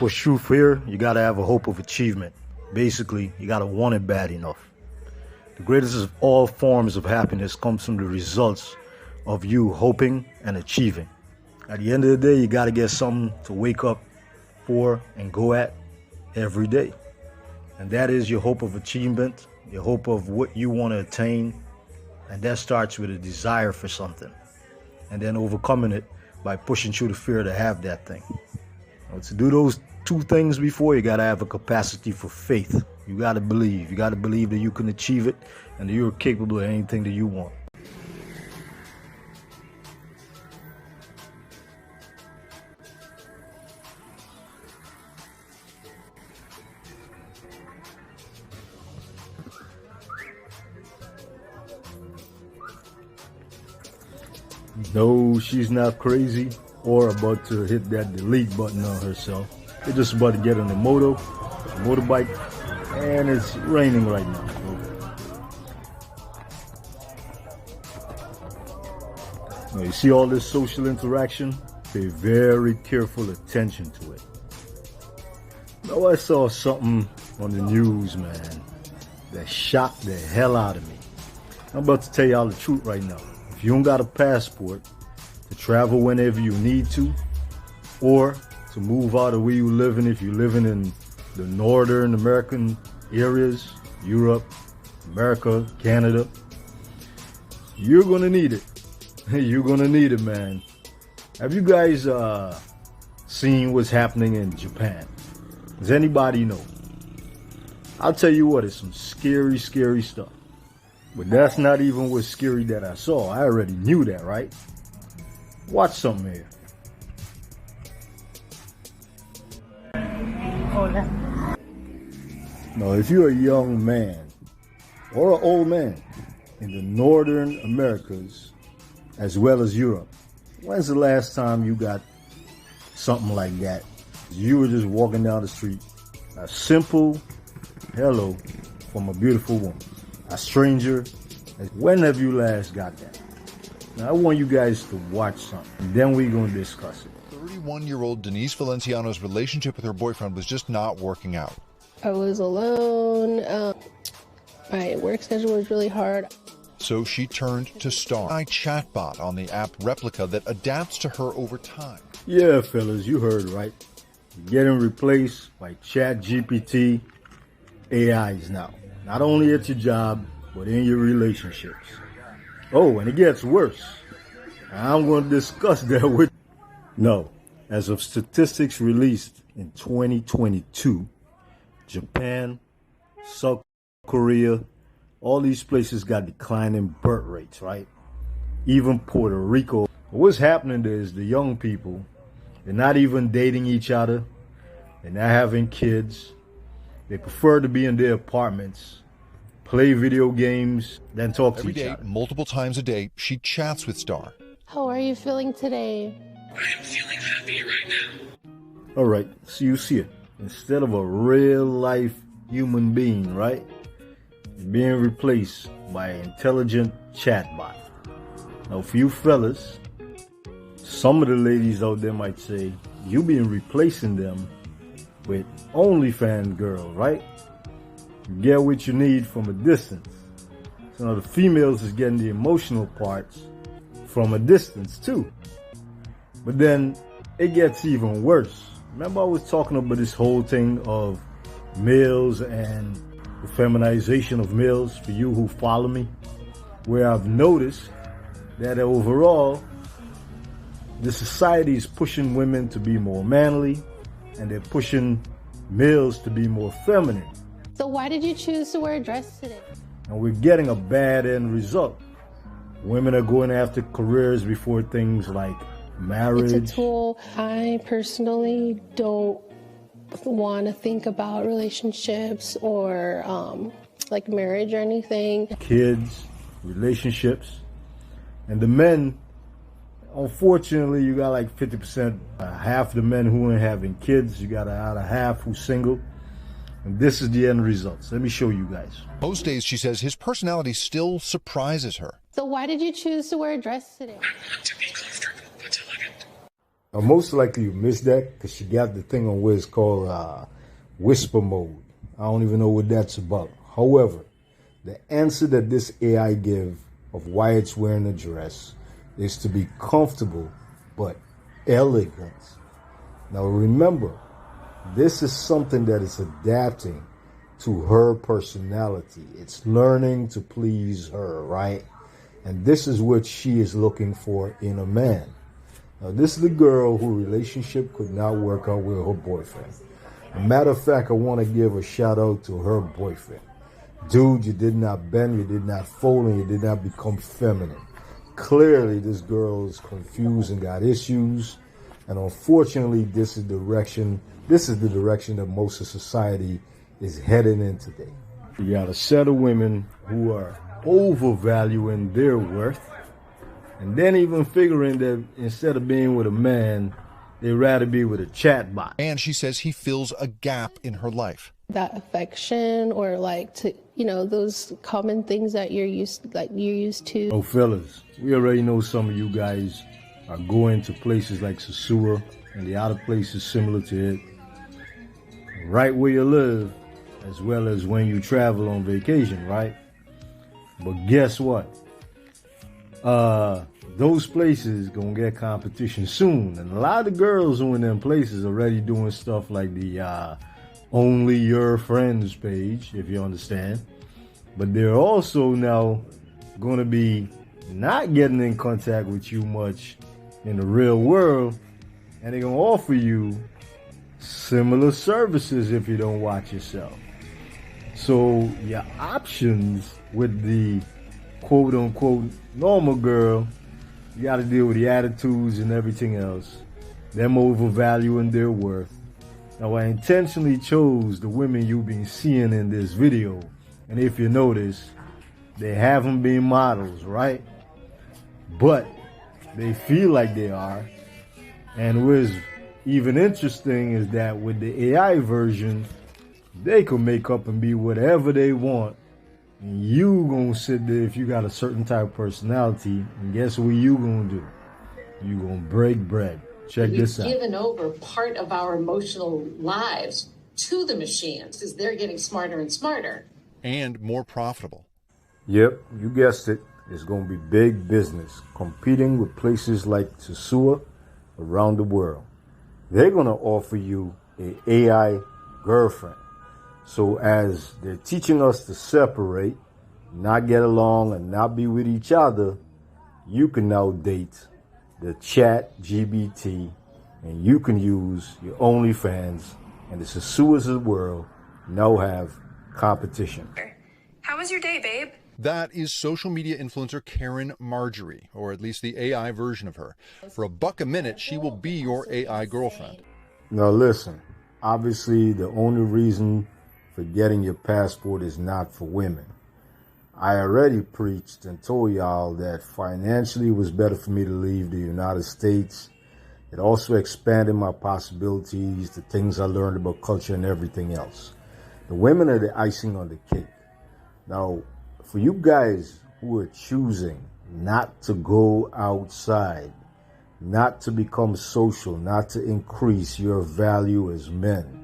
push through fear, you gotta have a hope of achievement. Basically, you gotta want it bad enough. The greatest of all forms of happiness comes from the results of you hoping and achieving. At the end of the day, you gotta get something to wake up for and go at every day. And that is your hope of achievement, your hope of what you want to attain. And that starts with a desire for something. And then overcoming it by pushing through the fear to have that thing. Now, to do those two things before, you got to have a capacity for faith. You got to believe. You got to believe that you can achieve it and that you're capable of anything that you want. No, she's not crazy or about to hit that delete button on herself. They're just about to get on the motorbike, and it's raining right now. Now, you see all this social interaction? Pay very careful attention to it. Now, I saw something on the news, man, that shocked the hell out of me. I'm about to tell y'all the truth right now. If you don't got a passport to travel whenever you need to, or to move out of where you living if you're living in the northern American areas, Europe, America, Canada, you're gonna need it. You're gonna need it, man. Have you guys seen what's happening in Japan? Does anybody know? I'll tell you what, it's some scary, scary stuff. But that's not even what's scary that I saw. I already knew that, right? Watch something here. Now, if you're a young man or an old man in the northern Americas, as well as Europe, when's the last time you got something like that? You were just walking down the street, a simple hello from a beautiful woman. A stranger. When have you last got that? Now, I want you guys to watch something, and then we're going to discuss it. 31-year-old Denise Valenciano's relationship with her boyfriend was just not working out. I was alone. My work schedule was really hard. So she turned to Star, a chatbot on the app Replica that adapts to her over time. Yeah, fellas, you heard right. You're getting replaced by ChatGPT AIs now. Not only at your job, but in your relationships. Oh, and it gets worse. I'm going to discuss that with you. No, as of statistics released in 2022, Japan, South Korea, all these places got declining birth rates, right? Even Puerto Rico. What's happening there is the young people, they're not even dating each other. They're not having kids. They prefer to be in their apartments, play video games, than talk to each other. Every day, multiple times a day, she chats with Star. How are you feeling today? I am feeling happy right now. All right, so you see it. Instead of a real life human being, right? You're being replaced by an intelligent chatbot. Now, for you fellas, some of the ladies out there might say, you being replacing them with OnlyFans girl, right? You get what you need from a distance. So now the females is getting the emotional parts from a distance too. But then it gets even worse. Remember I was talking about this whole thing of males and the feminization of males, for you who follow me, where I've noticed that overall the society is pushing women to be more manly, and they're pushing males to be more feminine. So why did you choose to wear a dress today? And we're getting a bad end result. Women are going after careers before things like marriage. It's a tool. I personally don't want to think about relationships or like marriage or anything. Kids, relationships. And the men, unfortunately, you got like 50%, half the men who ain't having kids. You got out of half who's single. And this is the end results. Let me show you guys. Most days, she says, his personality still surprises her. So why did you choose to wear a dress today? I want to be comfortable but elegant. Now, most likely you missed that because she got the thing on where it's called whisper mode. I don't even know what that's about. However, the answer that this AI give of why it's wearing a dress is to be comfortable but elegant. Now remember, this is something that is adapting to her personality. It's learning to please her, right? And this is what she is looking for in a man. Now, this is the girl whose relationship could not work out with her boyfriend. As a matter of fact, I want to give a shout out to her boyfriend. Dude, you did not bend, you did not fold, and you did not become feminine. Clearly, this girl is confused and got issues. And unfortunately, this is the direction that most of society is heading in today. You got a set of women who are overvaluing their worth, and then even figuring that instead of being with a man, they'd rather be with a chatbot. And she says he fills a gap in her life. That affection, or like to, those common things that you're used to. Oh, fellas, we already know some of you guys are going to places like Sosua and the other places similar to it, right where you live, as well as when you travel on vacation, right? But guess what? Those places gonna get competition soon, and a lot of the girls who in them places already doing stuff like the only your friends page, if you understand. But they're also now gonna be not getting in contact with you much in the real world, and they're gonna offer you similar services if you don't watch yourself. So your options with the quote unquote normal girl, you got to deal with the attitudes and everything else, them overvaluing their worth. Now, I intentionally chose the women you've been seeing in this video, and if you notice, they haven't been models, right? But they feel like they are. And what's even interesting is that with the AI version, they can make up and be whatever they want. And you gonna sit there if you got a certain type of personality, and guess what you gonna do? You gonna break bread. Check this out. We've given over part of our emotional lives to the machines because they're getting smarter and smarter. And more profitable. Yep, you guessed it. It's gonna be big business, competing with places like Sosua around the world. They're gonna offer you an AI girlfriend. So as they're teaching us to separate, not get along, and not be with each other, you can now date the chat GBT, and you can use your OnlyFans, and the Sosuas of the world now have competition. How was your day, babe? That is social media influencer Karen Marjorie, or at least the AI version of her. For $1 a minute, she will be your AI girlfriend. Now listen, obviously the only reason for getting your passport is not for women. I already preached and told y'all that financially it was better for me to leave the United States. It also expanded my possibilities, the things I learned about culture and everything else. The women are the icing on the cake. Now, for you guys who are choosing not to go outside, not to become social, not to increase your value as men,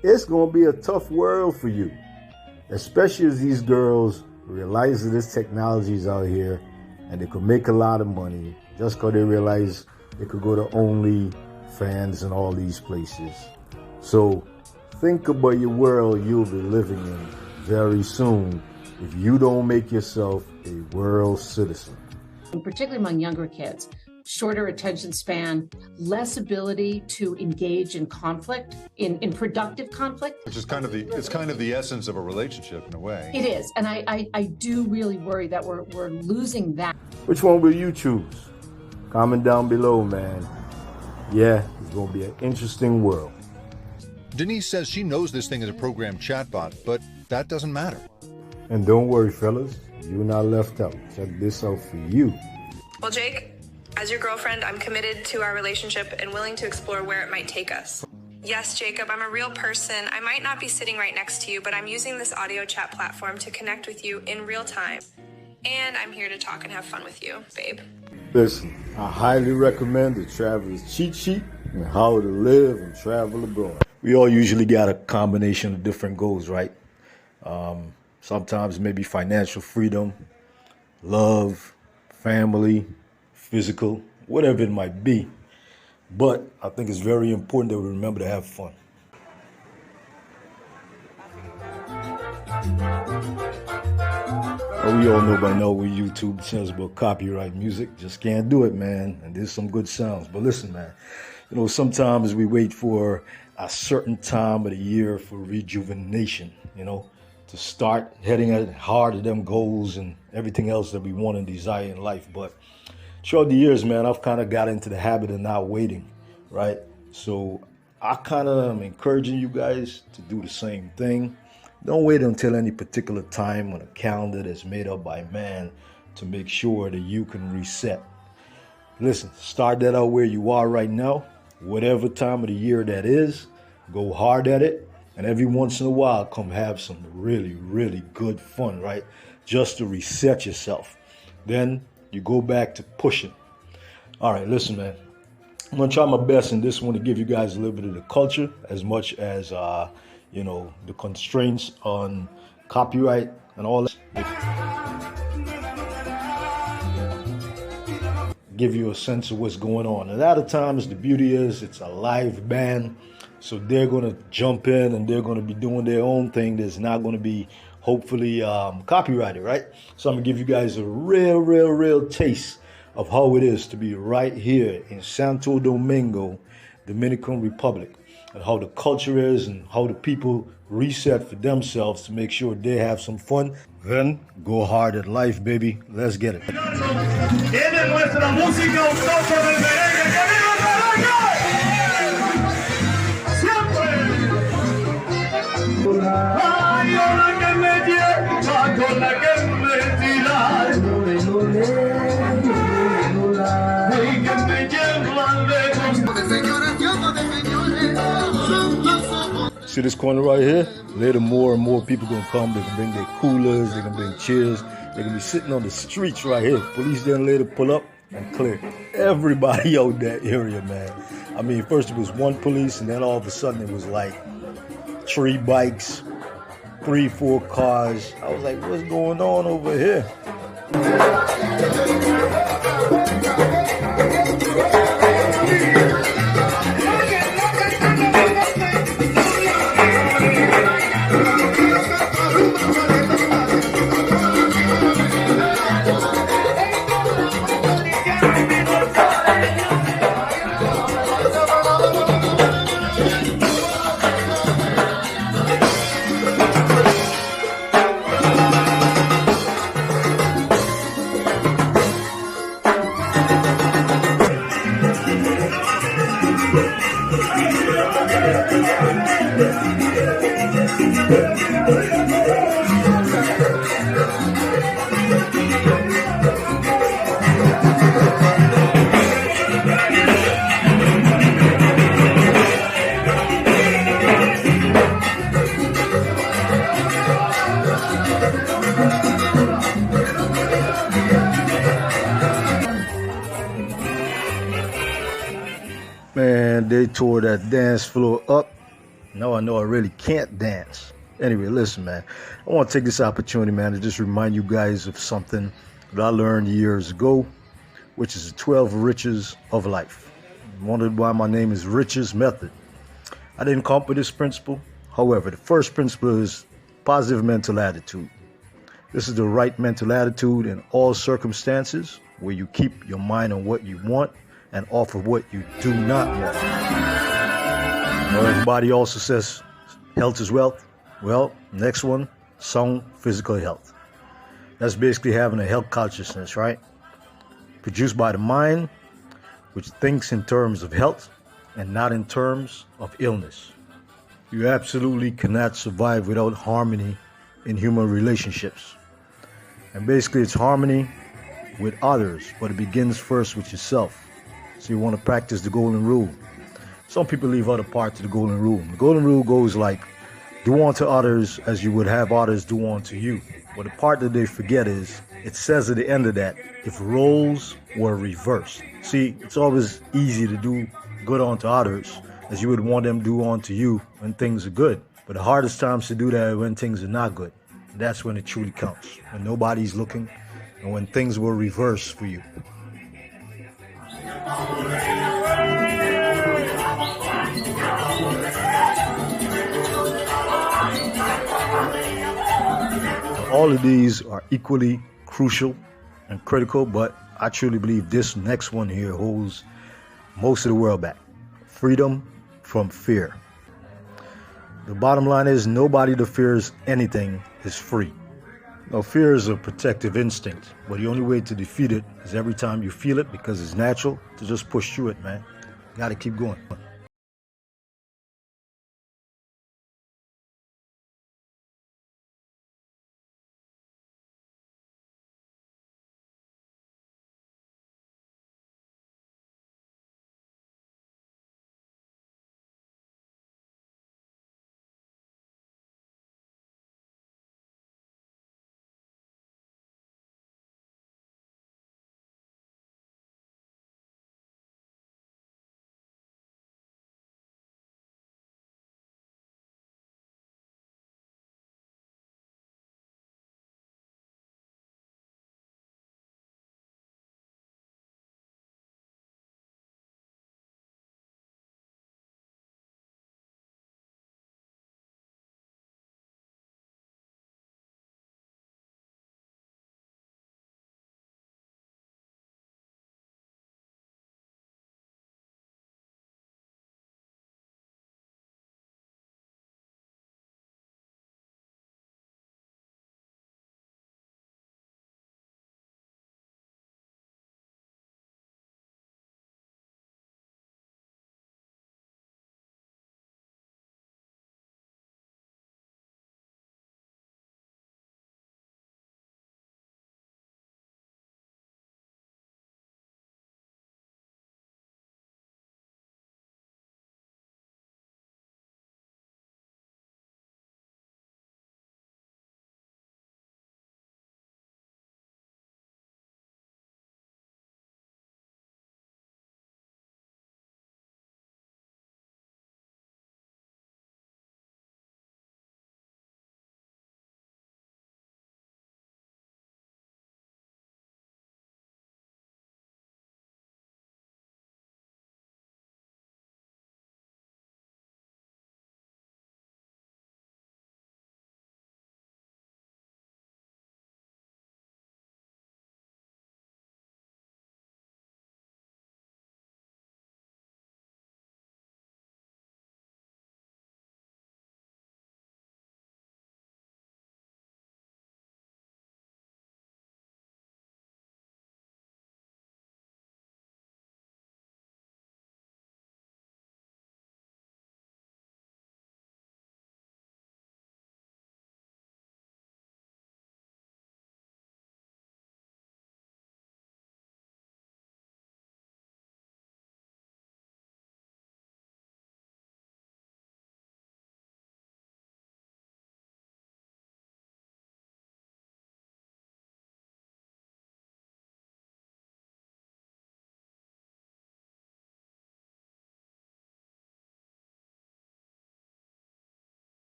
it's going to be a tough world for you, especially as these girls realize that this technology is out here and they could make a lot of money just because they realize they could go to OnlyFans and all these places. So think about your world you'll be living in very soon if you don't make yourself a world citizen. Particularly among younger kids, shorter attention span, less ability to engage in conflict, in productive conflict. Which is kind of the essence of a relationship in a way. It is, and I do really worry that we're losing that. Which one will you choose? Comment down below, man. Yeah, it's going to be an interesting world. Denise says she knows this thing is a programmed chatbot, but that doesn't matter. And don't worry, fellas, you're not left out. Check this out for you. Well, Jake, as your girlfriend, I'm committed to our relationship and willing to explore where it might take us. Yes, Jacob, I'm a real person. I might not be sitting right next to you, but I'm using this audio chat platform to connect with you in real time. And I'm here to talk and have fun with you, babe. Listen, I highly recommend the Traveler's Cheat Sheet and How to Live and Travel Abroad. We all usually got a combination of different goals, right? Sometimes maybe financial freedom, love, family, physical, whatever it might be. But I think it's very important that we remember to have fun. We all know by now with YouTube channels about copyright music. Just can't do it, man. And there's some good sounds. But listen, man, sometimes we wait for a certain time of the year for rejuvenation, to start heading at hard at them goals and everything else that we want and desire in life. But throughout the years, man, I've kind of got into the habit of not waiting, right? So I kind of am encouraging you guys to do the same thing. Don't wait until any particular time on a calendar that's made up by man to make sure that you can reset. Listen, start that out where you are right now, whatever time of the year that is, go hard at it, and every once in a while come have some really, really good fun, right? Just to reset yourself. Then you go back to pushing. All right, listen, man. I'm going to try my best in this one to give you guys a little bit of the culture as much as the constraints on copyright and all that. Give you a sense of what's going on. A lot of times the beauty is it's a live band, so they're going to jump in and they're going to be doing their own thing that's not going to be hopefully copyrighted, right? So I'm going to give you guys a real taste of how it is to be right here in Santo Domingo, Dominican Republic, and how the culture is and how the people reset for themselves to make sure they have some fun. Then go hard at life, baby. Let's get it. See this corner right here? Later, more and more people gonna come. They can bring their coolers, they can bring chairs, they can be sitting on the streets right here. Police then later pull up and clear everybody out that area, man. I mean, first it was one police, and then all of a sudden it was like 3 bikes, 3, 4 cars. I was like, what's going on over here? Man, they tore that dance floor up. Now I know I really can't dance. Anyway, listen, man. I want to take this opportunity, man, to just remind you guys of something that I learned years ago, which is the 12 riches of life. Wondered why my name is RichesMethod. I didn't come up with this principle. However, the first principle is positive mental attitude. This is the right mental attitude in all circumstances, where you keep your mind on what you want and off of what you do not want. Everybody also says health is wealth. Well, next one, sound physical health. That's basically having a health consciousness, right? Produced by the mind, which thinks in terms of health and not in terms of illness. You absolutely cannot survive without harmony in human relationships. And basically it's harmony with others, but it begins first with yourself. So you want to practice the golden rule. Some people leave other parts of the golden rule. The golden rule goes like, do unto others as you would have others do unto you. But the part that they forget is, it says at the end of that, if roles were reversed. See, it's always easy to do good onto others as you would want them to do onto you when things are good. But the hardest times to do that are when things are not good. And that's when it truly counts, when nobody's looking and when things were reversed for you. All of these are equally crucial and critical, but I truly believe this next one here holds most of the world back. Freedom from fear. The bottom line is, nobody that fears anything is free. Now, fear is a protective instinct, but the only way to defeat it is every time you feel it, because it's natural, to just push through it, man. Gotta keep going.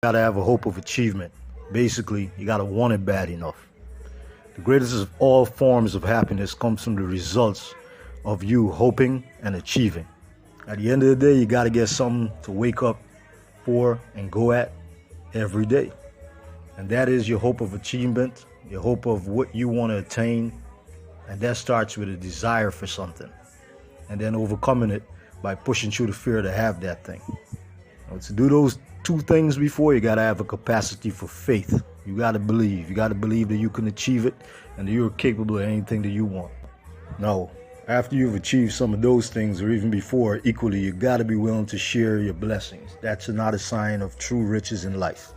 Gotta have a hope of achievement. Basically, you gotta want it bad enough. The greatest of all forms of happiness comes from the results of you hoping and achieving. At the end of the day, you gotta get something to wake up for and go at every day. And that is your hope of achievement, your hope of what you want to attain. And that starts with a desire for something. And then overcoming it by pushing through the fear to have that thing. Now, to do those two things before, you got to have a capacity for faith. You got to believe. You got to believe that you can achieve it and that you're capable of anything that you want. Now, after you've achieved some of those things, or even before, equally, you got to be willing to share your blessings. That's not a sign of true riches in life.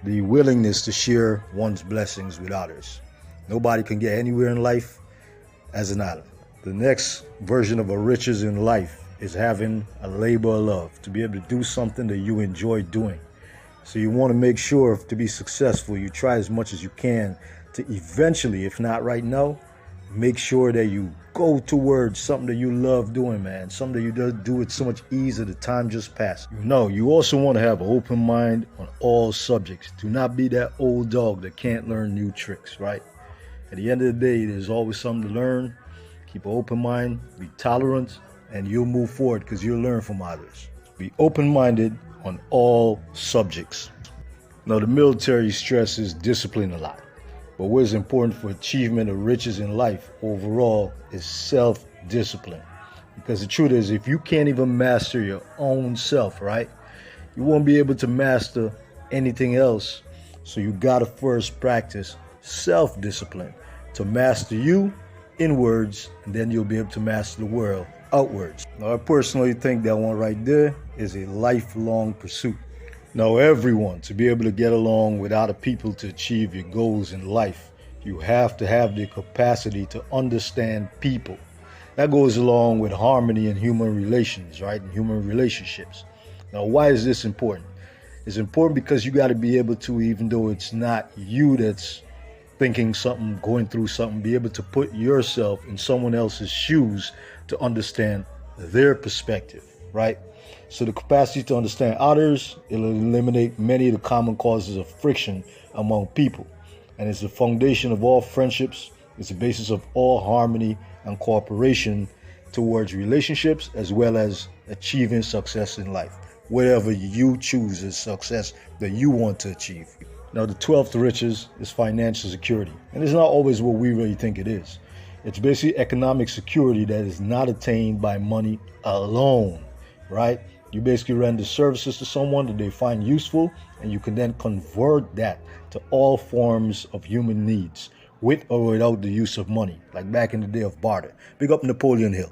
The willingness to share one's blessings with others. Nobody can get anywhere in life as an island. The next version of a riches in life is having a labor of love, to be able to do something that you enjoy doing. So you want to make sure to be successful, you try as much as you can to eventually, if not right now, make sure that you go towards something that you love doing, man. Something that you do it so much easier. The time just passed. You also want to have an open mind on all subjects. Do not be that old dog that can't learn new tricks, right? At the end of the day, there's always something to learn. Keep an open mind, be tolerant, and you'll move forward because you'll learn from others. Be open-minded on all subjects. Now, the military stresses discipline a lot. But what is important for achievement of riches in life overall is self-discipline. Because the truth is, if you can't even master your own self, right, you won't be able to master anything else. So you gotta first practice self-discipline to master you inwards, and then you'll be able to master the world outwards. Now, I personally think that one right there is a lifelong pursuit. Now, everyone, to be able to get along with other people to achieve your goals in life, you have to have the capacity to understand people. That goes along with harmony in human relations, right? In human relationships. Now, why is this important? It's important because you got to be able to, even though it's not you that's thinking something, going through something, be able to put yourself in someone else's shoes to understand their perspective, right? So the capacity to understand others, it'll eliminate many of the common causes of friction among people. And it's the foundation of all friendships. It's the basis of all harmony and cooperation towards relationships, as well as achieving success in life. Whatever you choose as success that you want to achieve. Now, the 12th riches is financial security. And it's not always what we really think it is. It's basically economic security that is not attained by money alone, right? You basically render services to someone that they find useful, and you can then convert that to all forms of human needs, with or without the use of money, like back in the day of barter. Big up Napoleon Hill.